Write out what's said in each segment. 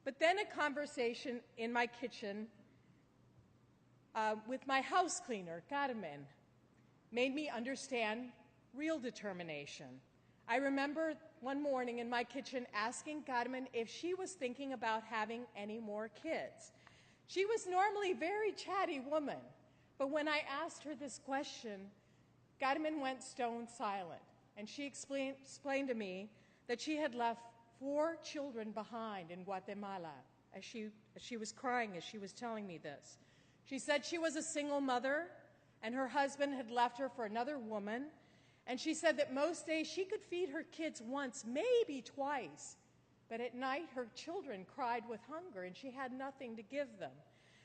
But then a conversation in my kitchen with my house cleaner, Carmen, made me understand real determination. I remember one morning in my kitchen asking Carmen if she was thinking about having any more kids. She was normally a very chatty woman, but when I asked her this question, Carmen went stone silent, and she explained to me that she had left 4 children behind in Guatemala, as she was crying as she was telling me this. She said she was a single mother, and her husband had left her for another woman, and she said that most days she could feed her kids once, maybe twice, but at night her children cried with hunger, and she had nothing to give them.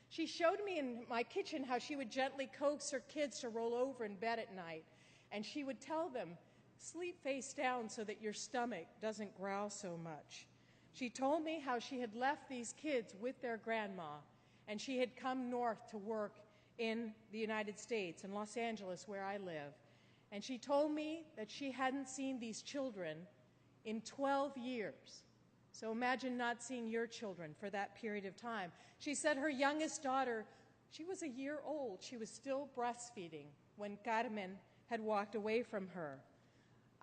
She showed me in my kitchen how she would gently coax her kids to roll over in bed at night, and she would tell them, sleep face down so that your stomach doesn't growl so much. She told me how she had left these kids with their grandma, and she had come north to work in the United States, in Los Angeles, where I live. And she told me that she hadn't seen these children in 12 years. So imagine not seeing your children for that period of time. She said her youngest daughter, she was a year old. She was still breastfeeding when Carmen had walked away from her.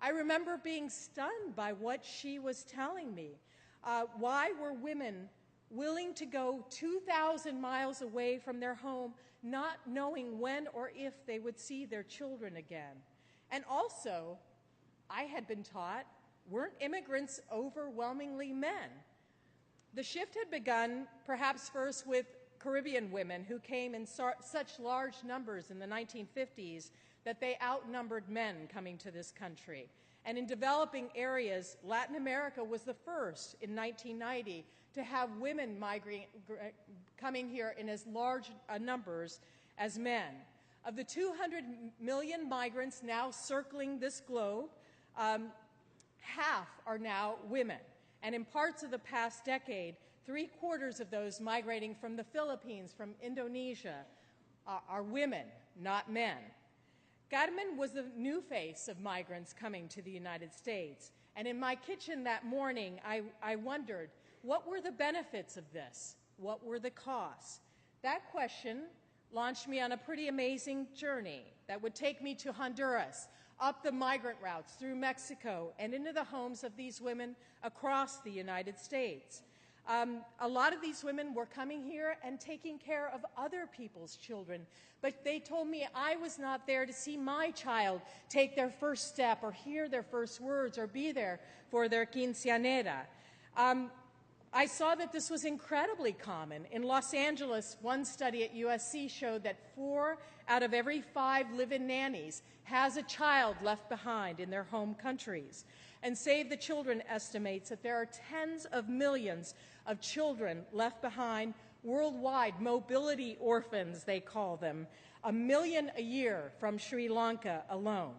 I remember being stunned by what she was telling me. Why were women willing to go 2,000 miles away from their home, not knowing when or if they would see their children again? And also, I had been taught, weren't immigrants overwhelmingly men? The shift had begun perhaps first with Caribbean women who came in such large numbers in the 1950s that they outnumbered men coming to this country. And in developing areas, Latin America was the first in 1990 to have women coming here in as large numbers as men. Of the 200 million migrants now circling this globe, half are now women. And in parts of the past decade, 3/4 of those migrating from the Philippines, from Indonesia, are women, not men. Carmen was the new face of migrants coming to the United States. And in my kitchen that morning, I wondered, what were the benefits of this? What were the costs? That question launched me on a pretty amazing journey that would take me to Honduras, up the migrant routes through Mexico, and into the homes of these women across the United States. A lot of these women were coming here and taking care of other people's children, but they told me I was not there to see my child take their first step or hear their first words or be there for their quinceañera. I saw that this was incredibly common. In Los Angeles, one study at USC showed that 4 out of every 5 live-in nannies has a child left behind in their home countries. And Save the Children estimates that there are tens of millions of children left behind worldwide, mobility orphans, they call them, 1 million a year from Sri Lanka alone.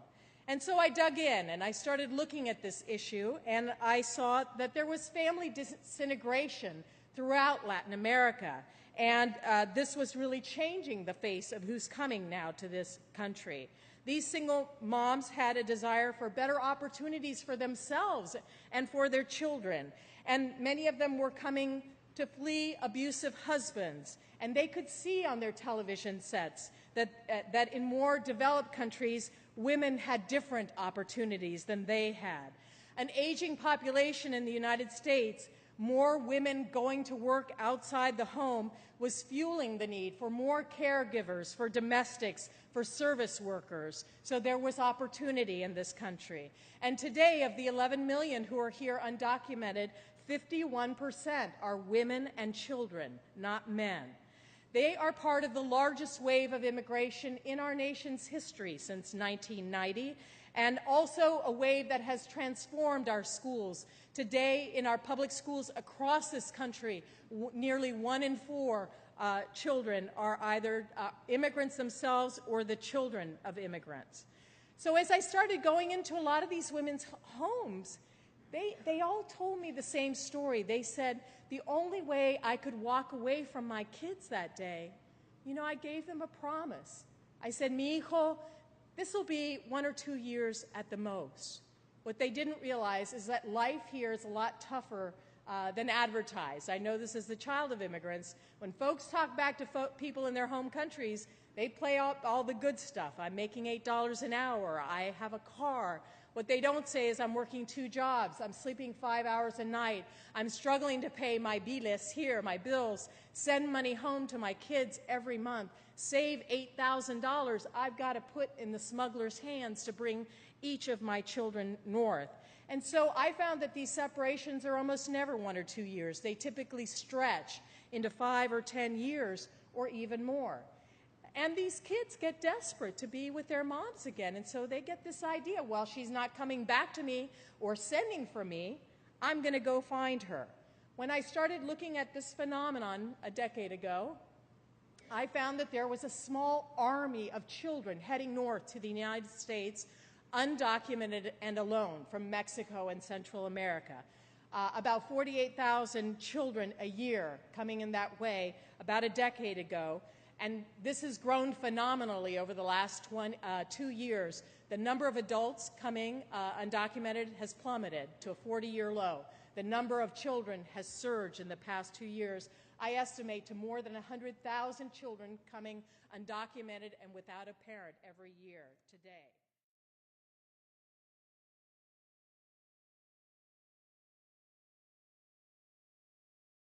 And so I dug in and I started looking at this issue, and I saw that there was family disintegration throughout Latin America. And this was really changing the face of who's coming now to this country. These single moms had a desire for better opportunities for themselves and for their children. And many of them were coming to flee abusive husbands. And they could see on their television sets that in more developed countries, women had different opportunities than they had. An aging population in the United States, more women going to work outside the home was fueling the need for more caregivers, for domestics, for service workers. So there was opportunity in this country. And today, of the 11 million who are here undocumented, 51% are women and children, not men. They are part of the largest wave of immigration in our nation's history since 1990, and also a wave that has transformed our schools. Today, in our public schools across this country, nearly 1 in 4 children are either immigrants themselves or the children of immigrants. So as I started going into a lot of these women's homes, they all told me the same story. They said, the only way I could walk away from my kids that day, I gave them a promise. I said, mi hijo, this will be 1 or 2 years at the most. What they didn't realize is that life here is a lot tougher than advertised. I know this as the child of immigrants. When folks talk back to people in their home countries, they play out all the good stuff. I'm making $8 an hour. I have a car. What they don't say is I'm working 2 jobs. I'm sleeping 5 hours a night. I'm struggling to pay my biles here, my bills, send money home to my kids every month, save $8,000 I've got to put in the smuggler's hands to bring each of my children north. And so I found that these separations are almost never 1 or 2 years. They typically stretch into 5 or 10 years or even more. And these kids get desperate to be with their moms again, and so they get this idea, well, she's not coming back to me or sending for me, I'm going to go find her. When I started looking at this phenomenon a decade ago, I found that there was a small army of children heading north to the United States, undocumented and alone, from Mexico and Central America. About 48,000 children a year coming in that way about a decade ago. And this has grown phenomenally over the last 2 years. The number of adults coming undocumented has plummeted to a 40-year low. The number of children has surged in the past 2 years. I estimate to more than 100,000 children coming undocumented and without a parent every year today.